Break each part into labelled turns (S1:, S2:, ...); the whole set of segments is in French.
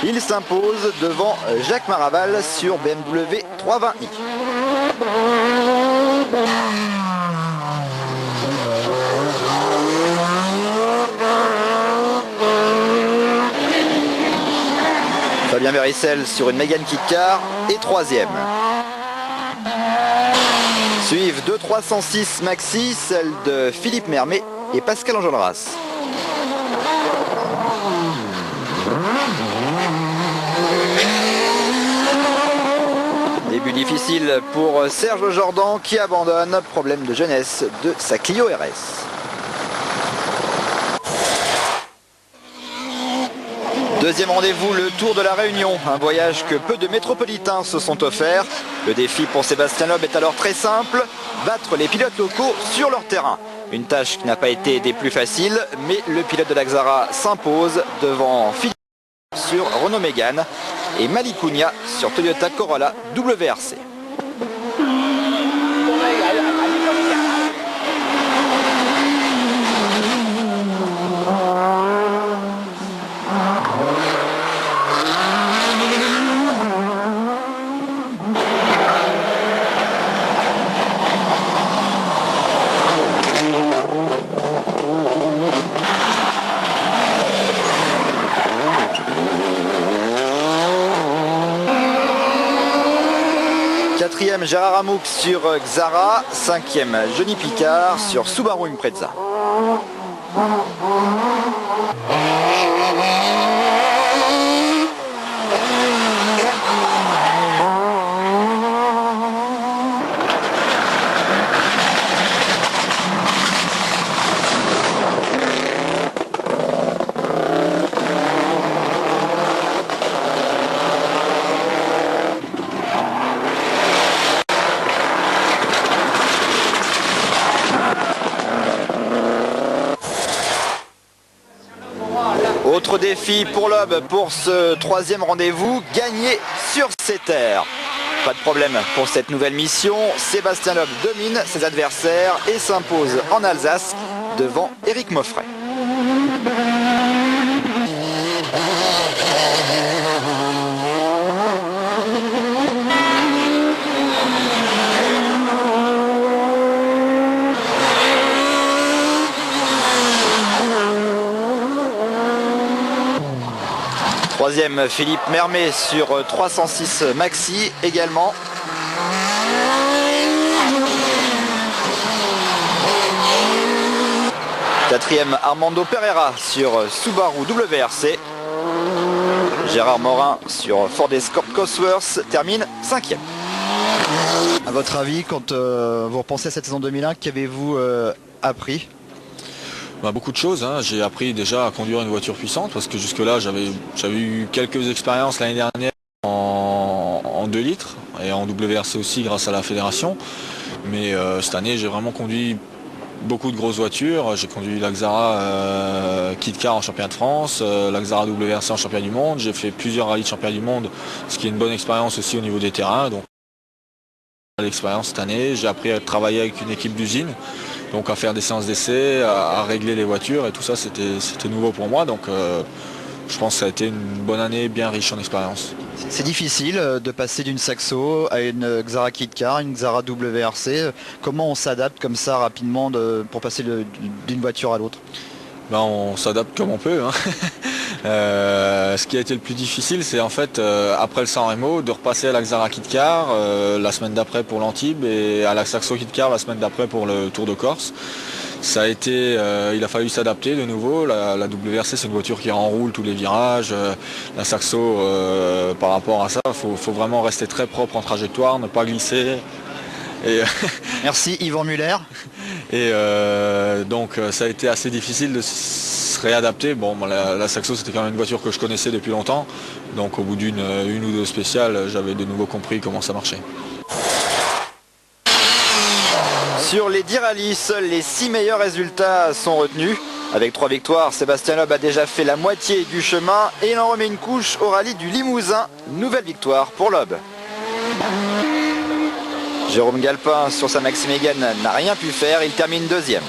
S1: Il s'impose devant Jacques Maraval sur BMW 320i. Fabien Véricel sur une Mégane Kit Car est troisième. Suivent deux 306 Maxi, celle de Philippe Mermet et Pascal Enjolras. Début difficile pour Serge Jordan qui abandonne, problème de jeunesse de sa Clio RS. Deuxième rendez-vous, le Tour de la Réunion, un voyage que peu de métropolitains se sont offerts. Le défi pour Sébastien Loeb est alors très simple, battre les pilotes locaux sur leur terrain. Une tâche qui n'a pas été des plus faciles, mais le pilote de la Xara s'impose devant Philippe sur Renault Mégane et Malikunia sur Toyota Corolla WRC. Quatrième Gérard Amouk sur Xara, cinquième Johnny Picard sur Subaru Impreza. Autre défi pour Loeb pour ce troisième rendez-vous, gagner sur ses terres. Pas de problème pour cette nouvelle mission, Sébastien Loeb domine ses adversaires et s'impose en Alsace devant Éric Moffret. Troisième Philippe Mermet sur 306 Maxi également. Quatrième Armando Pereira sur Subaru WRC. Gérard Morin sur Ford Escort Cosworth termine cinquième.
S2: À votre avis, quand vous repensez à cette saison 2001, qu'avez-vous appris ?
S3: Beaucoup de choses, hein. J'ai appris déjà à conduire une voiture puissante parce que jusque-là j'avais eu quelques expériences l'année dernière en 2 litres et en WRC aussi grâce à la fédération. Mais cette année j'ai vraiment conduit beaucoup de grosses voitures. J'ai conduit la Xara Kit Car en championnat de France, la Xara WRC en championnat du monde. J'ai fait plusieurs rallyes de championnat du monde, ce qui est une bonne expérience aussi au niveau des terrains. Donc l'expérience cette année, j'ai appris à travailler avec une équipe d'usine. Donc à faire des séances d'essai, à régler les voitures et tout ça c'était nouveau pour moi. Donc je pense que ça a été une bonne année bien riche en expérience.
S2: C'est difficile de passer d'une Saxo à une Xara Kit Car, une Xara WRC. Comment on s'adapte comme ça rapidement pour passer d'une voiture à l'autre ?
S3: On s'adapte comme on peut, hein. Ce qui a été le plus difficile, c'est en fait après le San Remo de repasser à la Xara Kit Car la semaine d'après pour l'Antibes et à la Saxo Kit Car la semaine d'après pour le Tour de Corse. Ça a été, il a fallu s'adapter de nouveau. La WRC c'est une voiture qui enroule tous les virages. La Saxo par rapport à ça, faut vraiment rester très propre en trajectoire, ne pas glisser.
S2: Et merci Yvan Muller.
S3: Et donc ça a été assez difficile de se réadapter. La Saxo c'était quand même une voiture que je connaissais depuis longtemps. Donc au bout d'une ou deux spéciales, j'avais de nouveau compris comment ça marchait.
S1: Sur les 10 rallyes, seuls les 6 meilleurs résultats sont retenus. Avec 3 victoires, Sébastien Loeb a déjà fait la moitié du chemin et il en remet une couche au rallye du Limousin. Nouvelle victoire pour Loeb. Jérôme Galpin sur sa Maxi Mégane n'a rien pu faire, il termine deuxième.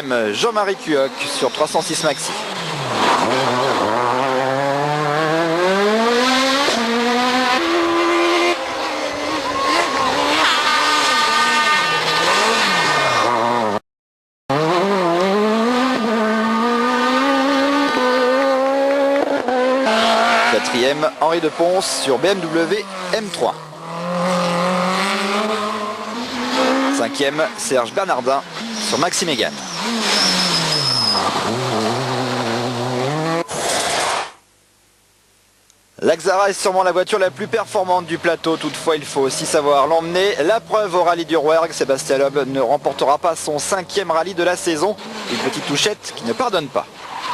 S1: 3e, Jean-Marie Cuoc sur 306 maxi. Quatrième, Henri de Pons sur BMW M3. 5e, Serge Bernardin sur Maxi Mégane. L'Axara est sûrement la voiture la plus performante du plateau, toutefois il faut aussi savoir l'emmener. La preuve au rallye du Rouergue, Sébastien Loeb ne remportera pas son 5e rallye de la saison. Une petite touchette qui ne pardonne pas.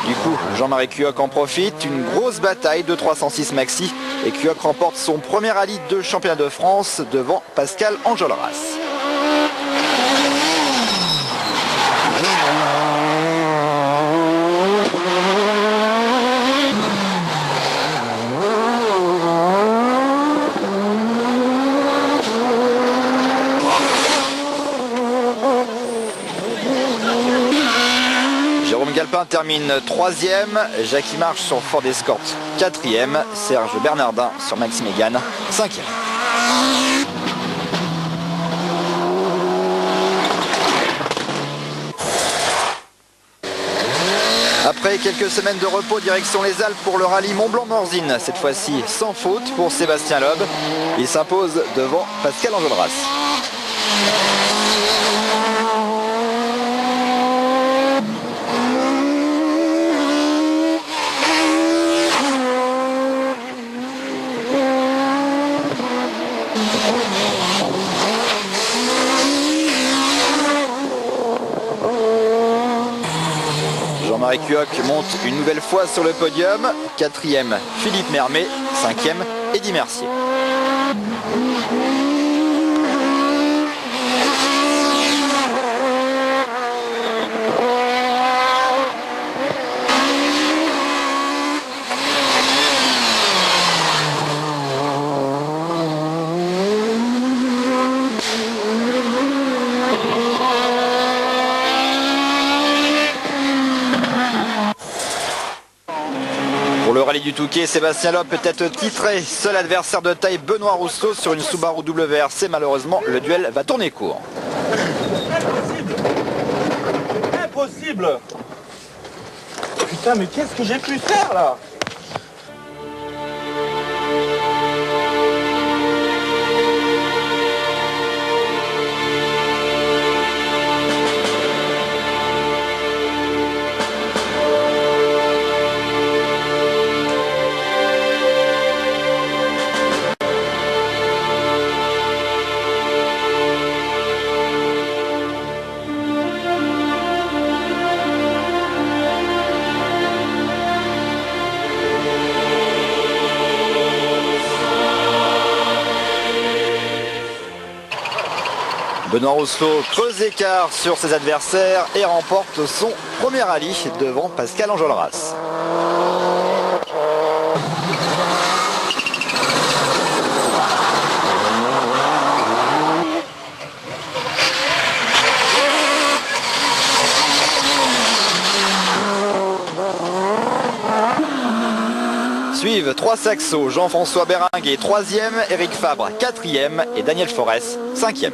S1: Du coup, Jean-Marie Cuoc en profite, une grosse bataille de 306 maxi et Cuoc remporte son premier rallye de championnat de France devant Pascal Enjolras. Jérôme Galpin termine 3e, Jackie Marche sur Ford Escort 4e, Serge Bernardin sur Maxi Mégane 5e. Après quelques semaines de repos, direction les Alpes pour le rallye Mont-Blanc-Morzine, cette fois-ci sans faute pour Sébastien Loeb. Il s'impose devant Pascal Enjolras. Jean-Marie Cuoc monte une nouvelle fois sur le podium. 4e, Philippe Mermet. 5e, Eddy Mercier. Pour le rallye du Touquet, Sébastien Loeb peut être titré. Seul adversaire de taille, Benoît Rousseau sur une Subaru WRC. Malheureusement, le duel va tourner court.
S4: Impossible. Putain, mais qu'est-ce que j'ai pu faire là?
S1: Benoît Rousseau creuse l'écart sur ses adversaires et remporte son premier rallye devant Pascal Enjolras. Suivent 3 saxos, Jean-François Béringuet 3e, Eric Fabre 4e et Daniel Forès 5e.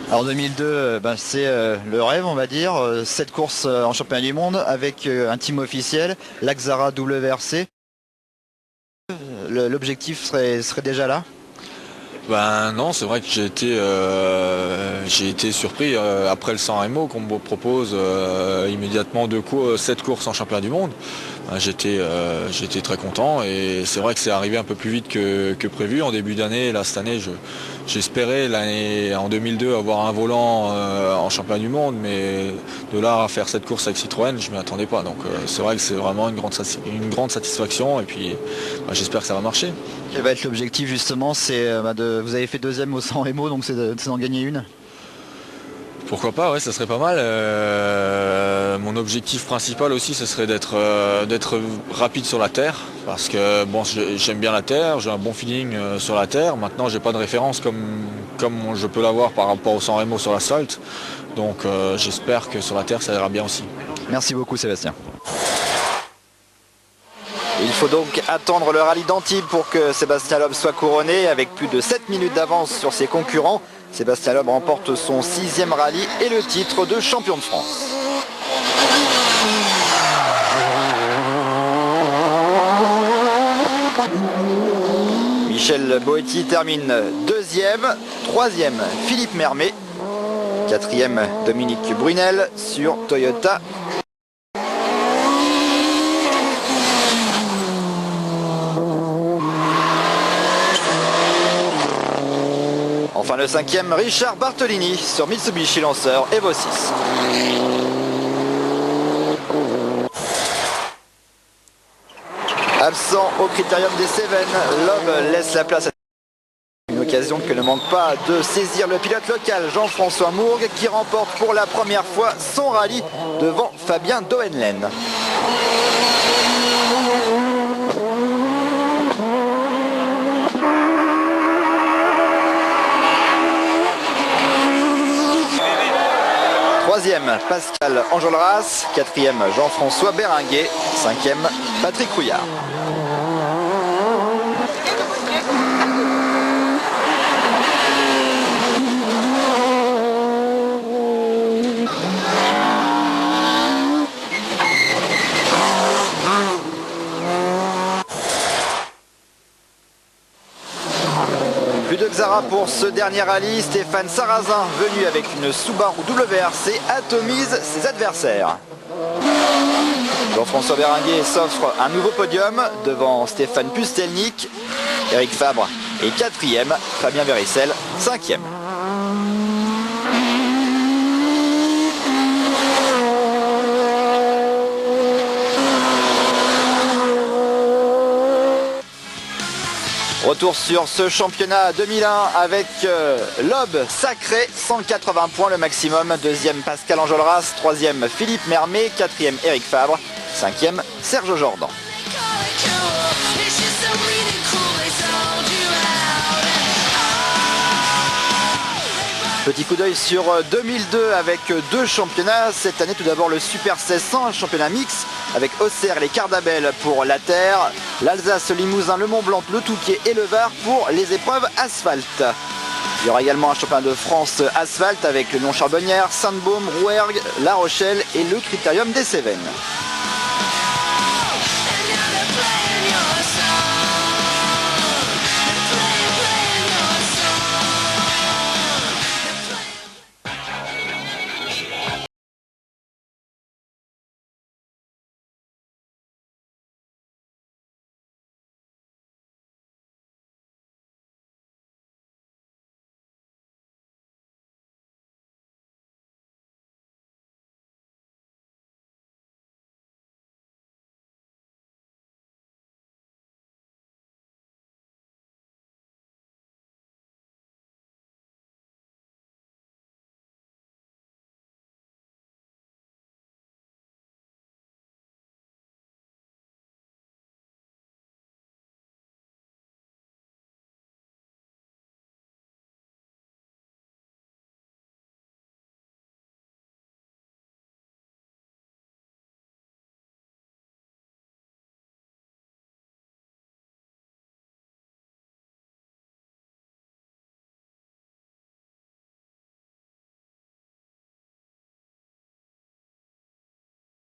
S2: Alors 2002, c'est le rêve, on va dire. 7 courses en championnat du monde avec un team officiel, l'Axara WRC. L'objectif serait déjà là?
S3: Ben non, c'est vrai que j'ai été surpris après le San Remo qu'on me propose immédiatement 7 courses en championnat du monde. Ben, j'étais très content et c'est vrai que c'est arrivé un peu plus vite que prévu en début d'année. Là cette année, j'espérais en 2002 avoir un volant en championnat du monde, mais de là à faire cette course avec Citroën, je m'y attendais pas. Donc c'est vrai que c'est vraiment une grande satisfaction et puis j'espère que ça va marcher.
S2: Quel va être l'objectif justement? Vous avez fait 2e au San Remo, donc c'est d'en gagner une?
S3: Pourquoi pas, ouais, ça serait pas mal. Mon objectif principal aussi, ce serait d'être rapide sur la terre, parce que bon, j'aime bien la terre, j'ai un bon feeling sur la terre. Maintenant, j'ai pas de référence comme je peux l'avoir par rapport au San Remo sur l'asphalte. Donc, j'espère que sur la terre, ça ira bien aussi.
S2: Merci beaucoup Sébastien.
S1: Il faut donc attendre le rallye d'Antibes pour que Sébastien Loeb soit couronné. Avec plus de 7 minutes d'avance sur ses concurrents, Sébastien Loeb remporte son 6e rallye et le titre de champion de France. Michel Boetti termine 2e, 3e Philippe Mermet, 4e Dominique Brunel sur Toyota. Enfin le 5e, Richard Bartolini sur Mitsubishi Lancer Evo 6. Absent au critérium des Cévennes, Loeb laisse la place à une occasion que ne manque pas de saisir le pilote local Jean-François Mourgue qui remporte pour la première fois son rallye devant Fabien Dohenlen. Troisième, Pascal Enjolras. 4e, Jean-François Béringuet. 5e, Patrick Rouillard. Plus de Xara pour ce dernier rallye. Stéphane Sarrazin, venu avec une Subaru WRC, atomise ses adversaires. Jean-François Béringuet s'offre un nouveau podium devant Stéphane Pustelnik. Eric Fabre est 4e, Fabien Véricel 5e. Retour sur ce championnat 2001 avec Loeb sacré, 180 points le maximum. 2e Pascal Enjolras, 3e Philippe Mermet, 4e Eric Fabre, 5e Serge Jordan. Petit coup d'œil sur 2002 avec 2 championnats. Cette année tout d'abord le Super 1600, un championnat mix avec Auxerre et les Cardabel pour la terre, l'Alsace, le Limousin, le Mont-Blanc, le Touquet et le Var pour les épreuves asphalte. Il y aura également un championnat de France asphalte avec le Lyon-Charbonnière, Sainte-Baume, Rouergue, La Rochelle et le Critérium des Cévennes.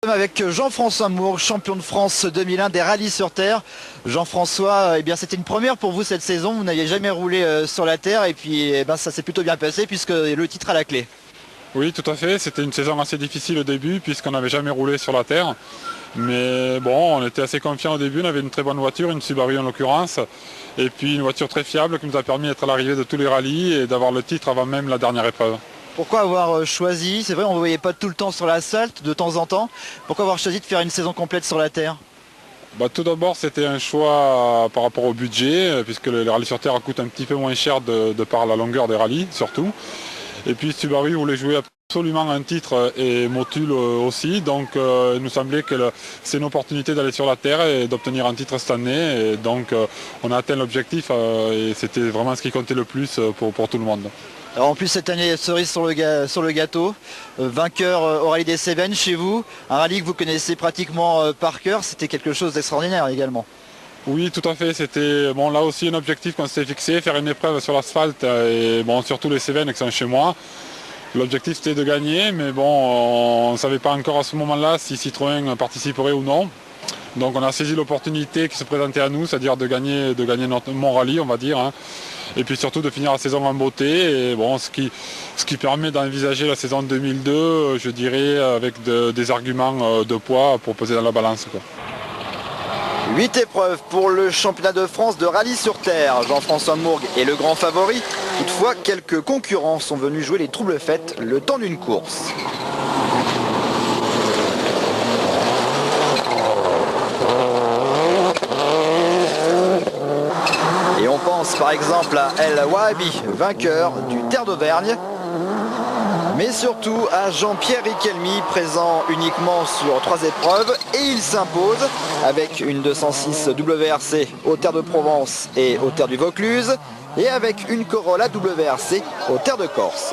S1: Avec Jean-François Mourgue, champion de France 2001 des rallyes sur terre. Jean-François, eh bien c'était une première pour vous cette saison, vous n'aviez jamais roulé sur la terre et puis eh ben, ça s'est plutôt bien passé puisque le titre à la clé.
S5: Oui, tout à fait, c'était une saison assez difficile au début puisqu'on n'avait jamais roulé sur la terre. Mais bon, on était assez confiants au début, on avait une très bonne voiture, une Subaru en l'occurrence. Et puis une voiture très fiable qui nous a permis d'être à l'arrivée de tous les rallyes et d'avoir le titre avant même la dernière épreuve.
S1: Pourquoi avoir choisi, c'est vrai on ne voyait pas tout le temps sur l'asphalte, de temps en temps, pourquoi avoir choisi de faire une saison complète sur la terre?
S5: Tout d'abord c'était un choix par rapport au budget, puisque les rallyes sur terre coûtent un petit peu moins cher de par la longueur des rallyes surtout. Et puis Subaru voulait jouer Absolument un titre et Motul aussi, donc il nous semblait que c'est une opportunité d'aller sur la terre et d'obtenir un titre cette année, et donc on a atteint l'objectif et c'était vraiment ce qui comptait le plus pour tout le monde.
S2: Alors en plus cette année, cerise sur le gâteau, vainqueur au rallye des Cévennes chez vous, un rallye que vous connaissez pratiquement par cœur, c'était quelque chose d'extraordinaire également.
S5: Oui, tout à fait, c'était bon, là aussi un objectif qu'on s'était fixé, faire une épreuve sur l'asphalte et bon, surtout les Cévennes qui sont chez moi. L'objectif c'était de gagner, mais bon, on ne savait pas encore à ce moment-là si Citroën participerait ou non. Donc on a saisi l'opportunité qui se présentait à nous, c'est-à-dire de gagner mon rallye, on va dire, hein. Et puis surtout de finir la saison en beauté. Et bon, ce qui permet d'envisager la saison 2002, je dirais, avec des arguments de poids pour peser dans la balance, quoi.
S1: 8 épreuves pour le championnat de France de rallye sur terre. Jean-François Mourgue est le grand favori. Toutefois, quelques concurrents sont venus jouer les troubles fêtes le temps d'une course. Et on pense par exemple à El Wahabi, vainqueur du Terre d'Auvergne. Mais surtout à Jean-Pierre Richelmy, présent uniquement sur 3 épreuves, et il s'impose avec une 206 WRC aux Terres de Provence et aux Terres du Vaucluse, et avec une Corolla WRC aux Terres de Corse.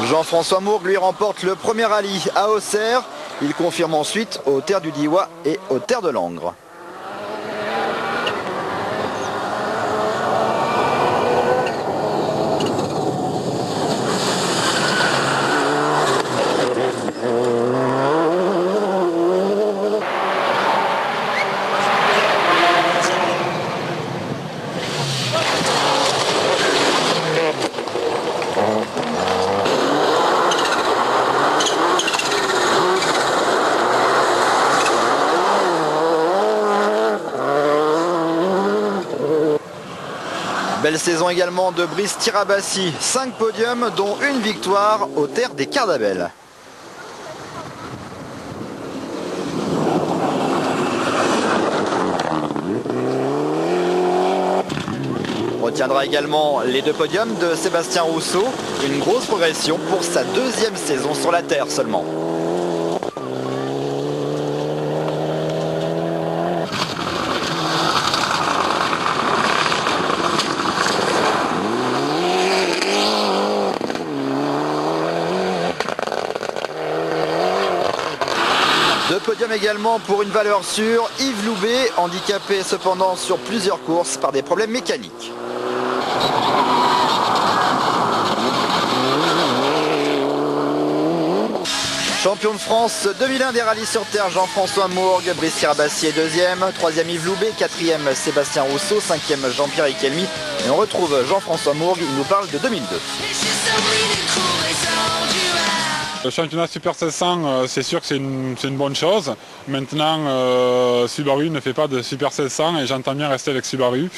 S1: Jean-François Mourgue lui remporte le premier rallye à Auxerre. Il confirme ensuite aux Terres du Diois et aux Terres de Langres. Belle saison également de Brice Tirabassi, 5 podiums dont une victoire aux Terres des Cardabelles. On retiendra également les 2 podiums de Sébastien Rousseau, une grosse progression pour sa 2e saison sur la terre seulement. Podium également pour une valeur sûre, Yves Loubet, handicapé cependant sur plusieurs courses par des problèmes mécaniques. Champion de France 2001 des rallyes sur terre, Jean-François Mourgue, Brice Tirabassi est 2e, 3e Yves Loubet, 4e Sébastien Rousseau, 5e Jean-Pierre Richelmy. Et on retrouve Jean-François Mourgue, il nous parle de 2002.
S5: Le championnat Super 700, c'est sûr que c'est une bonne chose. Maintenant, Subaru ne fait pas de Super 700 et j'entends bien rester avec Subaru.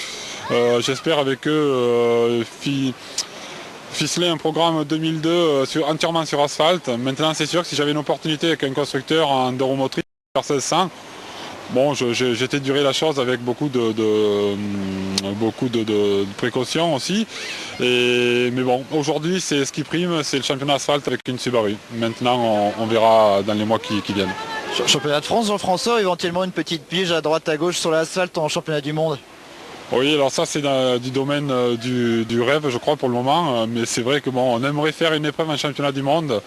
S5: J'espère avec eux ficeler un programme 2002 entièrement sur asphalte. Maintenant, c'est sûr que si j'avais une opportunité avec un constructeur en enduromotrice Super 700, bon, j'étais duré la chose avec beaucoup de précautions aussi. Mais bon, aujourd'hui, c'est ce qui prime, c'est le championnat asphalte avec une Subaru. Maintenant, on verra dans les mois qui viennent.
S2: Championnat de France, Jean-François, éventuellement une petite pige à droite à gauche sur l'asphalte en championnat du monde?
S5: Oui, alors ça c'est du domaine du rêve, je crois, pour le moment. Mais c'est vrai que bon, on aimerait faire une épreuve en championnat du monde.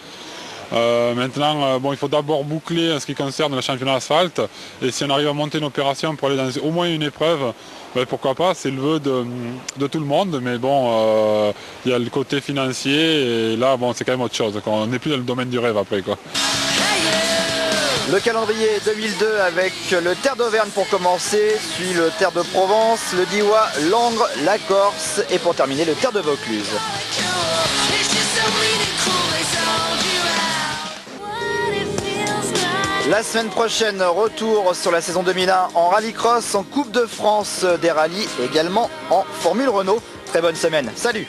S5: Maintenant, bon, il faut d'abord boucler en ce qui concerne le championnat asphalte. Et si on arrive à monter une opération pour aller dans au moins une épreuve, ben, pourquoi pas, c'est le vœu de tout le monde. Mais bon, il y a le côté financier et là, bon, c'est quand même autre chose. On n'est plus dans le domaine du rêve après, quoi.
S1: Le calendrier 2002 avec le Terre d'Auvergne pour commencer, suit le Terre de Provence, le Diois, Langres, la Corse et pour terminer le Terre de Vaucluse. La semaine prochaine, retour sur la saison 2001 en rallycross, en Coupe de France des rallyes, également en Formule Renault. Très bonne semaine, salut!